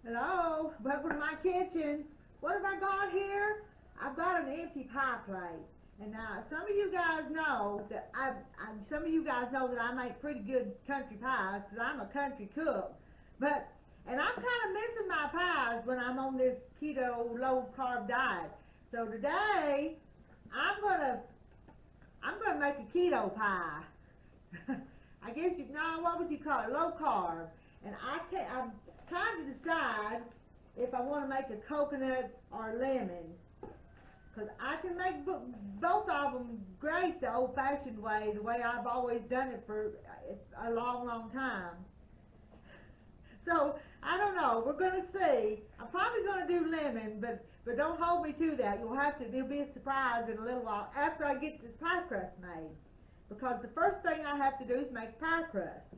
Hello, welcome to my kitchen. What have I got here? I've got an empty pie plate. And now, some of you guys know that I make pretty good country pies because I'm a country cook. And I'm kind of missing my pies when I'm on this keto low carb diet. So today, I'm gonna make a keto pie. I guess what would you call it? Low carb. And I'm trying to decide if I want to make a coconut or lemon. Because I can make both of them great the old-fashioned way, the way I've always done it for a long, long time. So, I don't know. We're going to see. I'm probably going to do lemon, but don't hold me to that. It'll be a surprise in a little while after I get this pie crust made. Because the first thing I have to do is make pie crust.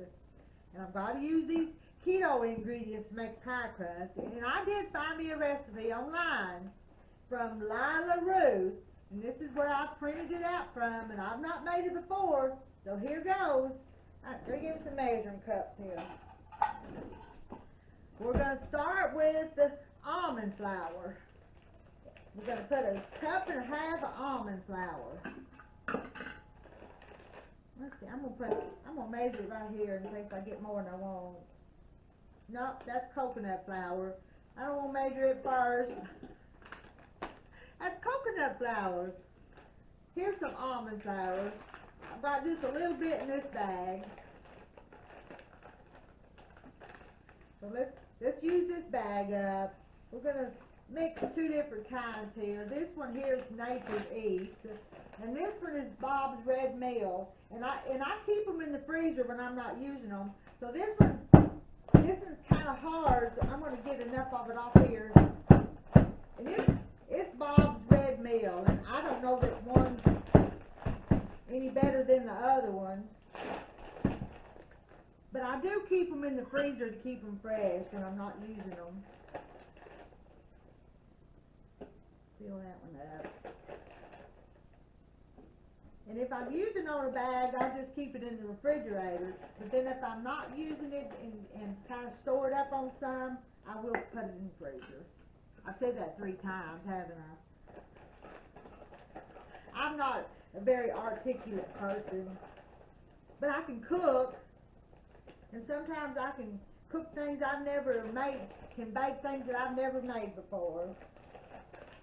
And I've got to use these keto ingredients to make pie crust. And I did find me a recipe online from Lila Ruth. And this is where I printed it out from. And I've not made it before. So here goes. Let me give me some measuring cups here. We're going to start with the almond flour. We're going to put a cup and a half of almond flour. Let's see, I'm gonna measure it right here in case I get more than I want. Nope, that's coconut flour. I don't want to measure it first. That's coconut flour. Here's some almond flour. I've got just a little bit in this bag. So let's use this bag up. We're gonna mix two different kinds here. This one here is Nature's East, and this one is Bob's Red Mill. And I keep them in the freezer when I'm not using them. So this is kind of hard. So I'm going to get enough of it off here. And it's Bob's Red Mill, and I don't know that one's any better than the other one. But I do keep them in the freezer to keep them fresh when I'm not using them. Fill that one up. And if I'm using on a bag, I just keep it in the refrigerator. But then if I'm not using it and kind of store it up on some, I will put it in the freezer. I've said that 3 times, haven't I? I'm not a very articulate person, but I can cook. And sometimes I can cook things I've never made, can bake things that I've never made before.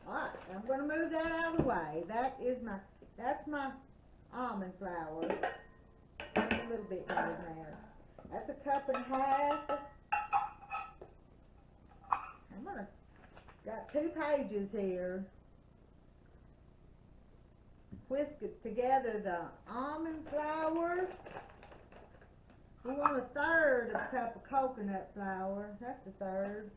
Alright, I'm going to move that out of the way. That's my almond flour. A little bit more in there. That's a cup and a half. Got 2 pages here. Whisk it together, the almond flour. We want 1/3 of a cup of coconut flour. That's 1/3.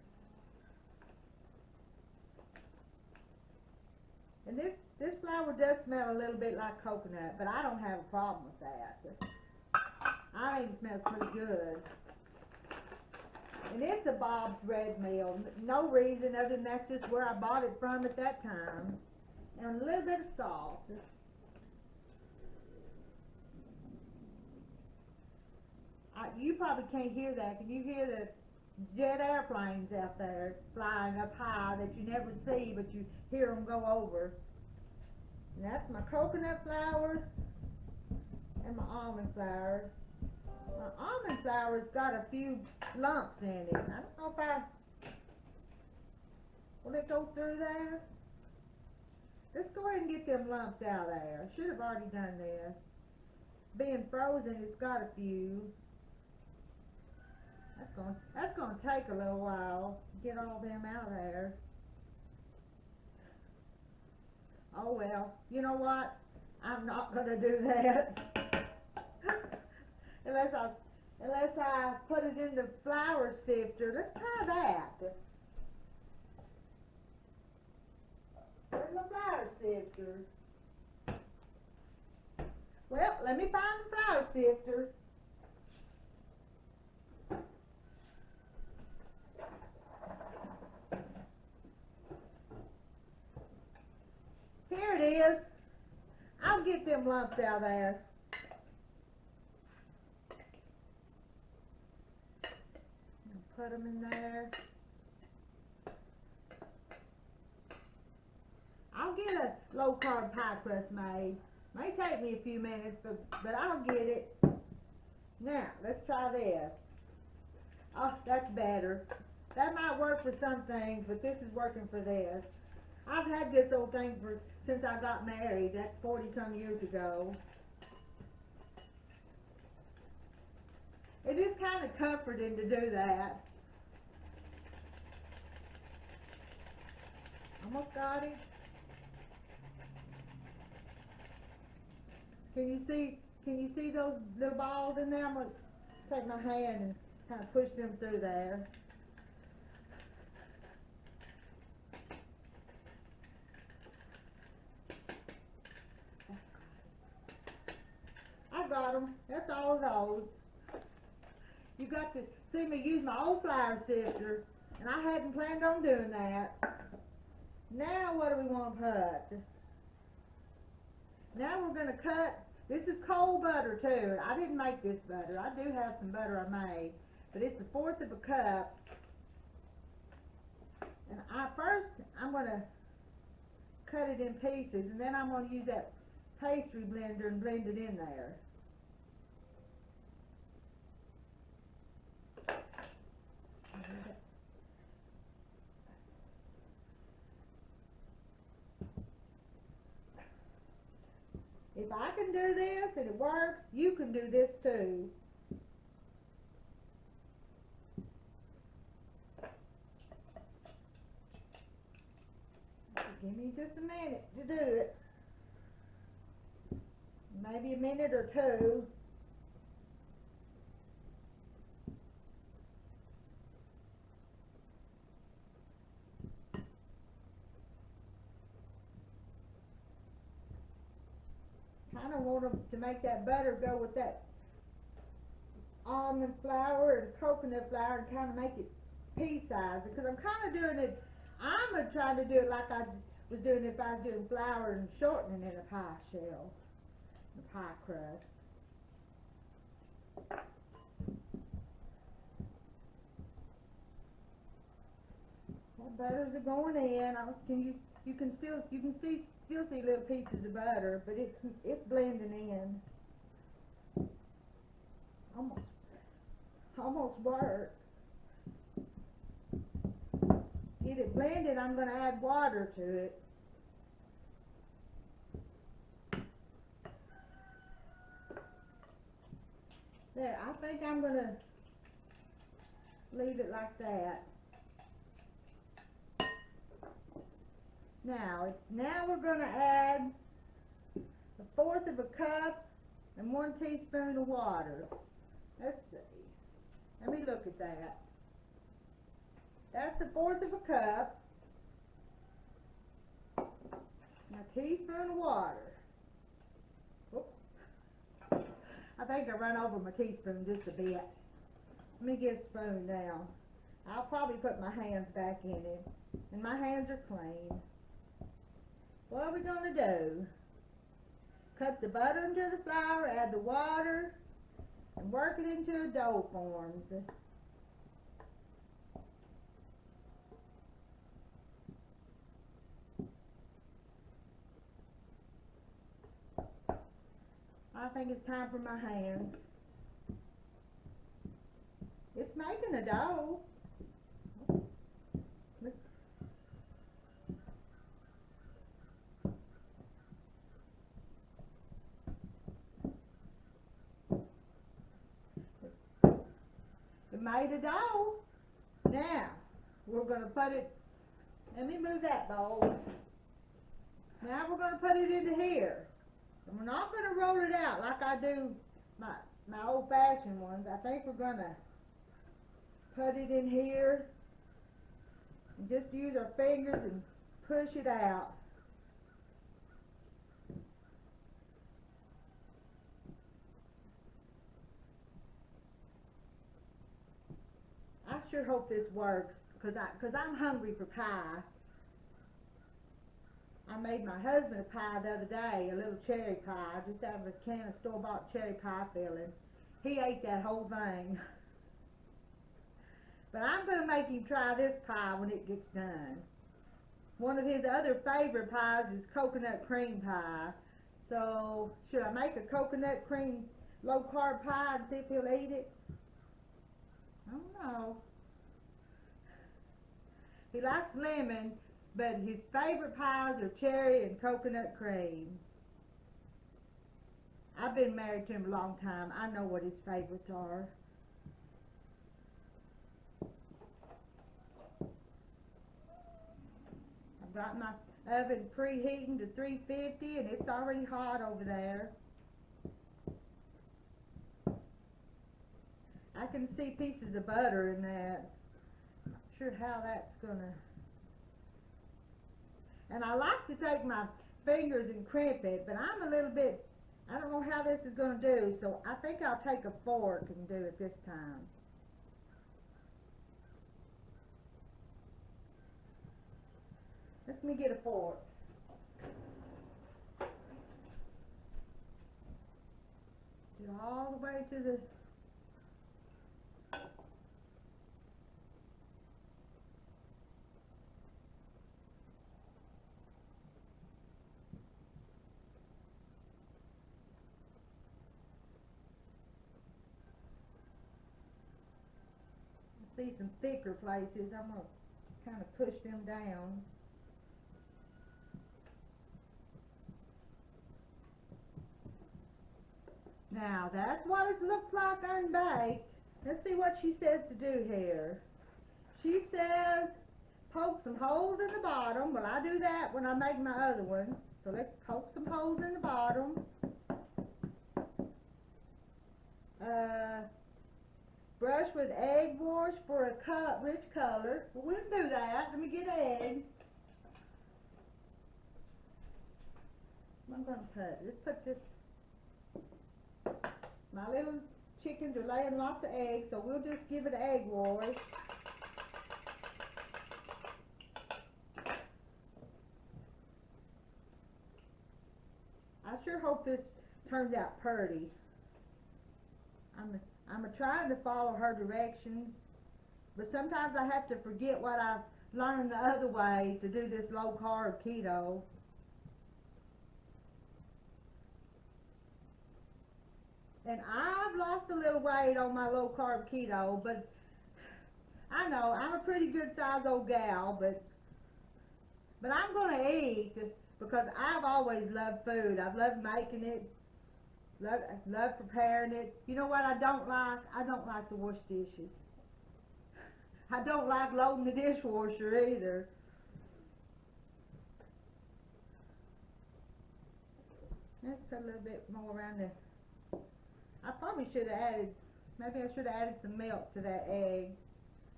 And this flour does smell a little bit like coconut, but I don't have a problem with that. I think it smells pretty good. And it's a Bob's Red Mill. No reason other than that's just where I bought it from at that time. And a little bit of salt. You probably can't hear that. Can you hear the jet airplanes out there flying up high that you never see, but you hear them go over? And that's my coconut flour and my almond flour. My almond flour's got a few lumps in it. I don't know if will it go through there? Let's go ahead and get them lumps out of there. I should have already done this. Being frozen, it's got a few. That's gonna take a little while to get all them out of there. Oh well, you know what? I'm not gonna do that unless I put it in the flour sifter. Let's try that. Where's my flour sifter? Well, let me find the flour sifter. Here it is. I'll get them lumps out there. Put them in there. get a low carb pie crust made. May take me a few minutes, but I'll get it. Now, let's try this. Oh, that's better. That might work for some things, but this is working for this. I've had this old thing since I got married. That's 40-some years ago. It is kind of comforting to do that. Almost got it. Can you see those little balls in there? I'm going to take my hand and kind of push them through there. I got them. That's all of those. You got to see me use my old flour sifter, and I hadn't planned on doing that. Now what do we want to put? Now we're going to cut. This is cold butter too. I didn't make this butter. I do have some butter I made, but it's 1/4 of a cup. And first I'm going to cut it in pieces, and then I'm going to use that pastry blender and blend it in there. If I can do this and it works, you can do this too. Give me just a minute to do it. Maybe a minute or two. Kind of want to make that butter go with that almond flour and coconut flour and kind of make it pea size, because I'm kind of doing it. I'm trying to do it like I was doing if I was doing flour and shortening in a pie shell, the pie crust. That butters are going in. You can still see little pieces of butter, but it's blending in. Almost worked. Get it blended. I'm going to add water to it. There, I think I'm going to leave it like that. Now we're going to add 1/4 of a cup and 1 teaspoon of water. Let's see. Let me look at that. That's 1/4 of a cup. Now, a teaspoon of water. Oops. I think I run over my teaspoon just a bit. Let me get a spoon now. I'll probably put my hands back in it. And my hands are clean. What are we going to do? Cut the butter into the flour, add the water, and work it into a dough forms. I think it's time for my hands. It's making a dough. It made a dough. Now, we're going to put it, let me move that bowl. Now we're going to put it into here. And we're not going to roll it out like I do my old-fashioned ones. I think we're going to put it in here and just use our fingers and push it out. I sure hope this works, because I'm hungry for pie. I made my husband a pie the other day, a little cherry pie, just out of a can of store-bought cherry pie filling. He ate that whole thing. But I'm going to make him try this pie when it gets done. one of his other favorite pies is coconut cream pie. So, should I make a coconut cream low carb pie and see if he'll eat it? I don't know. He likes lemon, but his favorite pies are cherry and coconut cream. I've been married to him a long time. I know what his favorites are. I've got my oven preheating to 350 and it's already hot over there. I can see pieces of butter in that. Not sure how that's gonna. And I like to take my fingers and crimp it, but I'm a little bit, I don't know how this is gonna do, so I think I'll take a fork and do it this time. Let me get a fork. Get all the way to the see some thicker places. I'm going to kind of push them down. Now, that's what it looks like unbaked. Let's see what she says to do here. She says poke some holes in the bottom. Well, I do that when I make my other one. So let's poke some holes in the bottom. Brush with egg wash for a rich color. Well, we'll do that. Let me get egg. I'm going to put, let's put this. My little chickens are laying lots of eggs, so we'll just give it egg wash. I sure hope this turns out pretty. I'm trying to follow her directions, but sometimes I have to forget what I've learned the other way to do this low carb keto. And I've lost a little weight on my low carb keto, but I know I'm a pretty good sized old gal, but I'm going to eat because I've always loved food. I've loved making it. Love preparing it. You know what I don't like? I don't like to wash dishes. I don't like loading the dishwasher either. Let's put a little bit more around there. I probably should have added, maybe I should have added some milk to that egg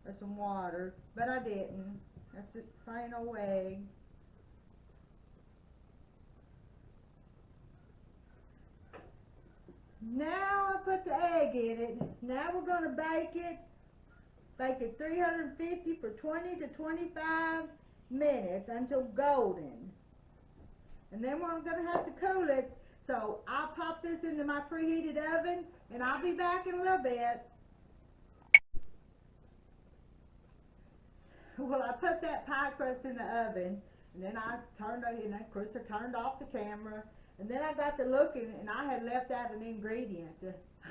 or some water, but I didn't. That's just plain old egg. Now I put the egg in it. Now we're going to bake it. Bake it 350 for 20 to 25 minutes until golden. And then we're going to have to cool it. So I'll pop this into my preheated oven and I'll be back in a little bit. Well, I put that pie crust in the oven and then I turned it, and of course I turned off the camera. And then I got to looking, and I had left out an ingredient.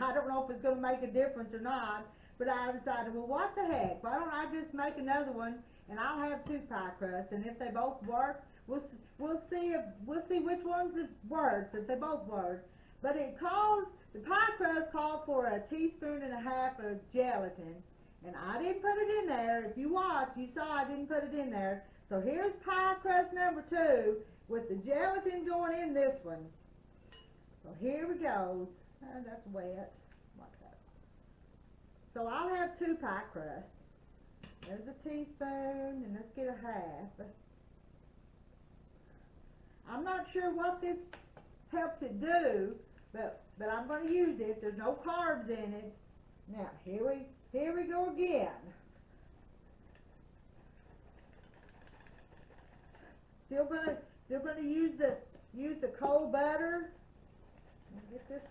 I don't know if it's going to make a difference or not, but I decided, well, what the heck? Why don't I just make another one, and I'll have 2 pie crusts, and if they both work, we'll see which ones it works, if they both work. But the pie crust called for a teaspoon and a half of gelatin, and I didn't put it in there. If you watch, you saw I didn't put it in there. So here's pie crust number 2. With the gelatin going in this one. So here we go. That's wet. Like that. So I'll have 2 pie crusts. There's a teaspoon, and let's get a half. I'm not sure what this helps it do, but I'm going to use it. There's no carbs in it. Now here we go again. Still going to use the cold butter. Get this.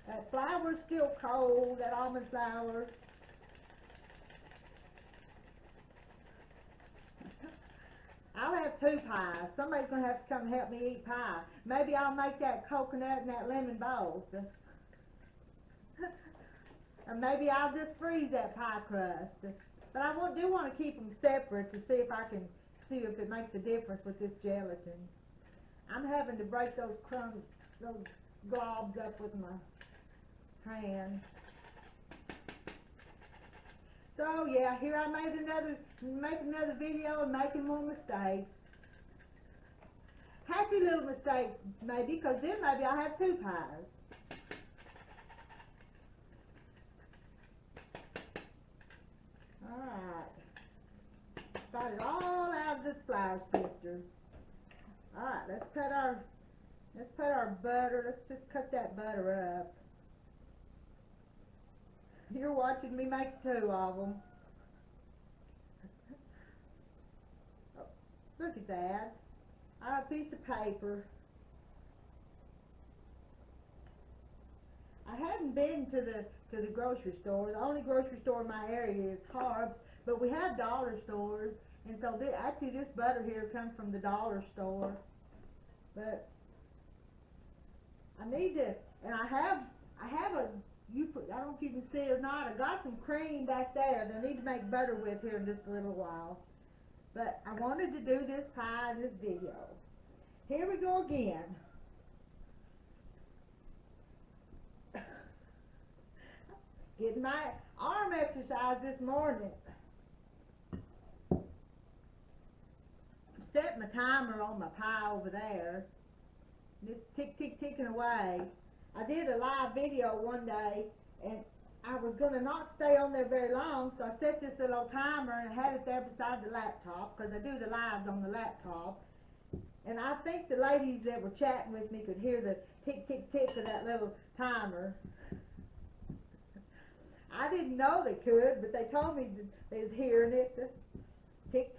That flour's still cold. That almond flour. I'll have 2 pies. Somebody's going to have to come help me eat pie. Maybe I'll make that coconut and that lemon bowl. Or maybe I'll just freeze that pie crust. But I do want to keep them separate to see if I can see if it makes a difference with this gelatin. I'm having to break those crumbs, those globs up with my hand. So yeah, here I made another video and making more mistakes. Happy little mistakes maybe, because then maybe I'll have 2 pies. Alright. Got it all out of this flour sifter. Alright, let's put our butter, let's just cut that butter up. You're watching me make 2 of them. Oh, look at that. I have a piece of paper. I haven't been to the grocery store. The only grocery store in my area is Carb, but we have dollar stores, and so actually this butter here comes from the dollar store. But I need to, and I have a, I don't know if you can see it or not, I got some cream back there that I need to make butter with here in just a little while. But I wanted to do this pie in this video. Here we go again. Getting my arm exercise this morning. Set my timer on my pie over there. It's ticking away. I did a live video one day, and I was going to not stay on there very long, so I set this little timer and had it there beside the laptop, because I do the lives on the laptop. And I think the ladies that were chatting with me could hear the tick of that little timer. I didn't know they could, but they told me that they was hearing it. Tick.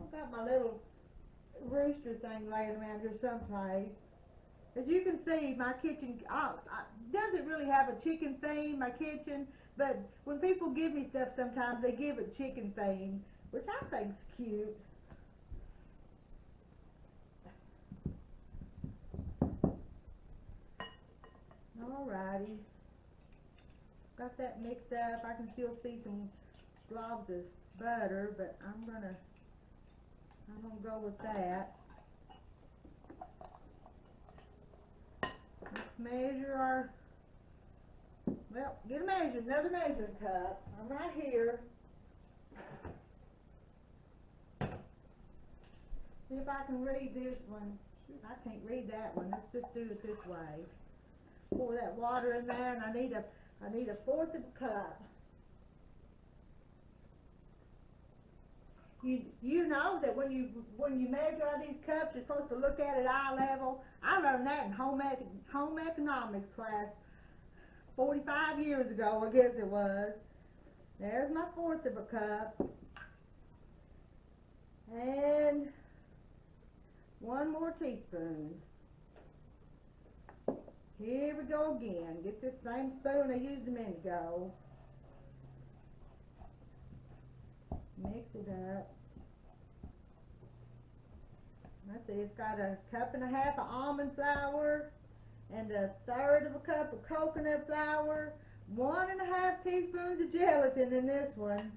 I've got my little rooster thing laying around here someplace. As you can see, my kitchen doesn't really have a chicken theme, my kitchen, but when people give me stuff sometimes they give it chicken theme, which I think's cute. Alrighty. Got that mixed up. I can still see some globs of butter, but I'm gonna go with that. Let's measure our, well, get another measuring cup. I'm right here. See if I can read this one. I can't read that one. Let's just do it this way. Pour that water in there, and I need a 1/4 of a cup. You know that when you measure out these cups, you're supposed to look at it eye level. I learned that in home economics class 45 years ago, I guess it was. There's my 1/4 of a cup, and 1 more teaspoon. Here we go again. Get this same spoon I used a minute ago. Mix it up. Let's see, it's got 1.5 cups of almond flour and 1/3 of a cup of coconut flour, 1.5 teaspoons of gelatin in this one,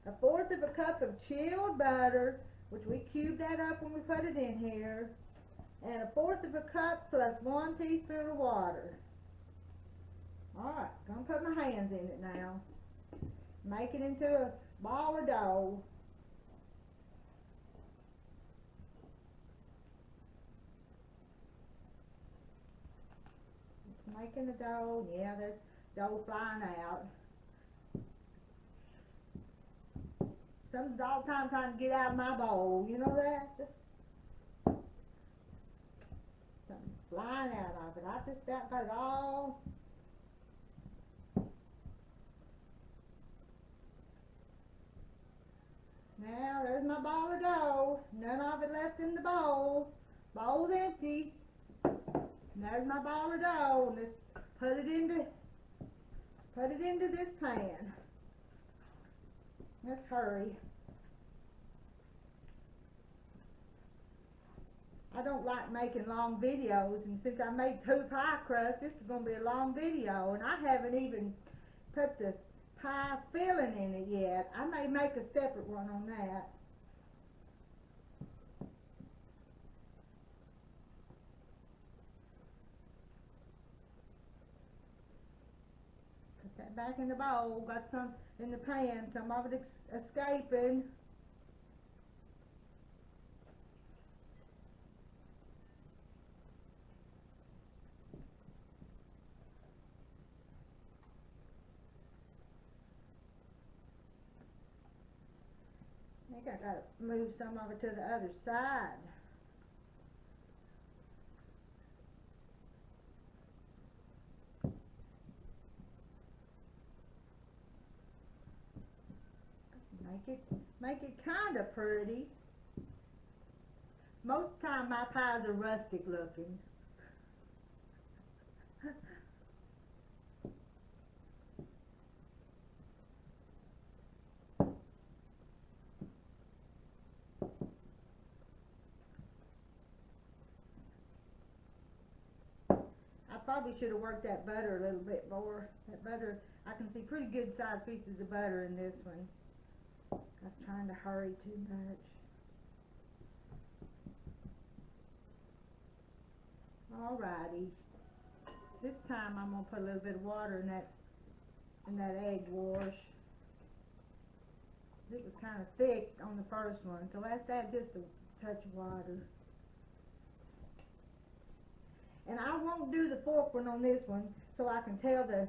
1/4 of a cup of chilled butter, which we cubed that up when we put it in here, and 1/4 of a cup plus 1 teaspoon of water. Alright, gonna put my hands in it now. Make it into a ball of dough. Just making the dough. Yeah, there's dough flying out. Something's all the time trying to get out of my bowl. You know that? Just something's flying out of it. I just about got it all. Now, there's my ball of dough. None of it left in the bowl. Bowl's empty. And there's my ball of dough. Let's put it into this pan. Let's hurry. I don't like making long videos, and since I made 2 pie crusts, this is going to be a long video, and I haven't even put the pie filling in it yet. I may make a separate one on that. Put that back in the bowl. Got some in the pan, some of it escaping. I think I gotta move some of it to the other side. Make it kind of pretty. Most of the time my pies are rustic looking. I probably should have worked that butter a little bit more. That butter, I can see pretty good sized pieces of butter in this one. I was trying to hurry too much. Alrighty. This time I'm gonna put a little bit of water in that egg wash. It was kind of thick on the first one, so let's add just a touch of water. And I won't do the fork one on this one, so I can tell the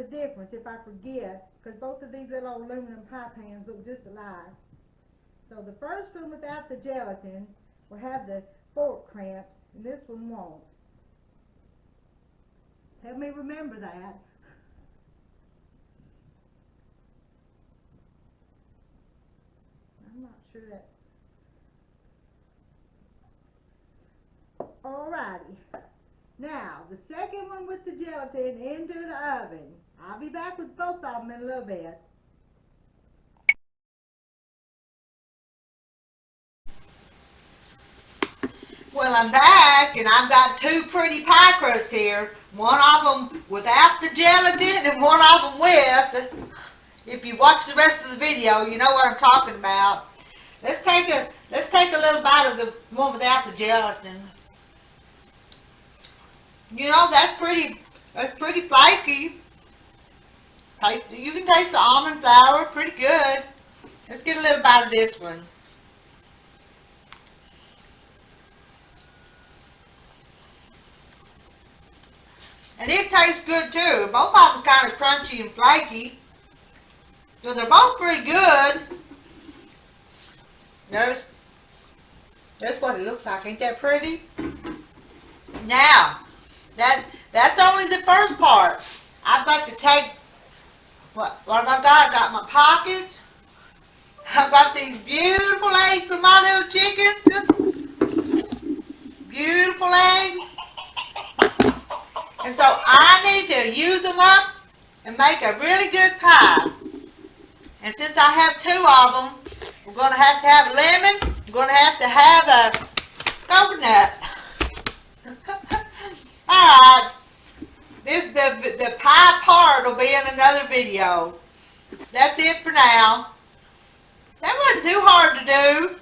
difference if I forget, because both of these little aluminum pie pans look just alike. So the first one without the gelatin will have the fork cramps, and this one won't. Help me remember that. I'm not sure that. Alrighty. Now, the second one with the gelatin into the oven. I'll be back with both of them in a little bit. Well, I'm back, and I've got 2 pretty pie crusts here. One of them without the gelatin and one of them with. If you watch the rest of the video, you know what I'm talking about. Let's take a little bite of the one without the gelatin. You know, that's pretty flaky. You can taste the almond flour, pretty good. Let's get a little bite of this one. And it tastes good too. Both of them's kind of crunchy and flaky. So they're both pretty good. There's what it looks like. Ain't that pretty? Now, that's only the first part. I've got to take what have I got? I got my pockets. I've got these beautiful eggs for my little chickens. Beautiful eggs. And so I need to use them up and make a really good pie. And since I have 2 of them, we're going to have a lemon. We're going to have a coconut. Alright. The pie part will be in another video. That's it for now. That wasn't too hard to do.